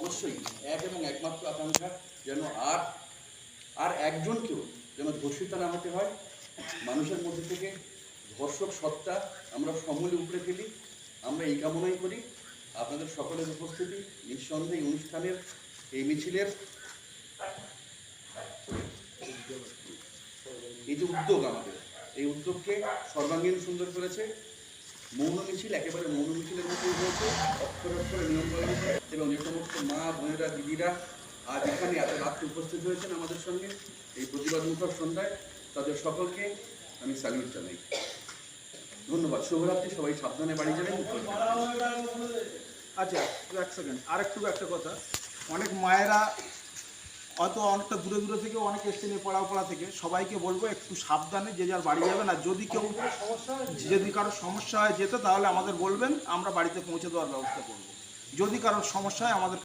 অবশ্যই এক এবং একমাত্র আকাঙ্ক্ষা যেন আর একজনকেও যেন ধর্ষিতা না হতে হয়, মানুষের মধ্যে থেকে ধর্ষক সত্তা আমরা সমূলে উপড়ে ফেলি। আমরা এই কামনাই করি। আপনাদের সকলের উপস্থিতি নিঃসন্দেহে অনুষ্ঠানের এই মিছিলের এই যে উদ্যোগ, আমাদের এই উদ্যোগকে সর্বাঙ্গীন সুন্দর করেছে। মৌন মিছিল একেবারে মৌন মিছিলের মতোই হয়েছে, অক্ষরে অক্ষরে নিয়ম পালন করে। এবং যে সমস্ত মা বোনেরা দিদিরা আজ এখানে এত রাত্রে উপস্থিত হয়েছেন আমাদের সঙ্গে এই প্রতিবাদ মুখর সন্ধ্যায়, তাদের সকলকে আমি স্যালিউট জানাই। ধন্যবাদ। শুভরাত্রি। সবাই সাবধানে বাড়ি যাবেন। আচ্ছা, এক সেকেন্ড, একটা কথা। অনেক মায়েরা হয়তো অনেকটা দূরে দূরে থেকে অনেক এসছেন এই পাড়া থেকে, সবাইকে বলবো একটু সাবধানে যে যার বাড়ি যাবেন। আর যদি কারোর সমস্যা হয় যেতে, তাহলে আমাদের বলবেন, আমরা বাড়িতে পৌঁছে দেওয়ার ব্যবস্থা করব। যদি কারোর সমস্যা হয় আমাদের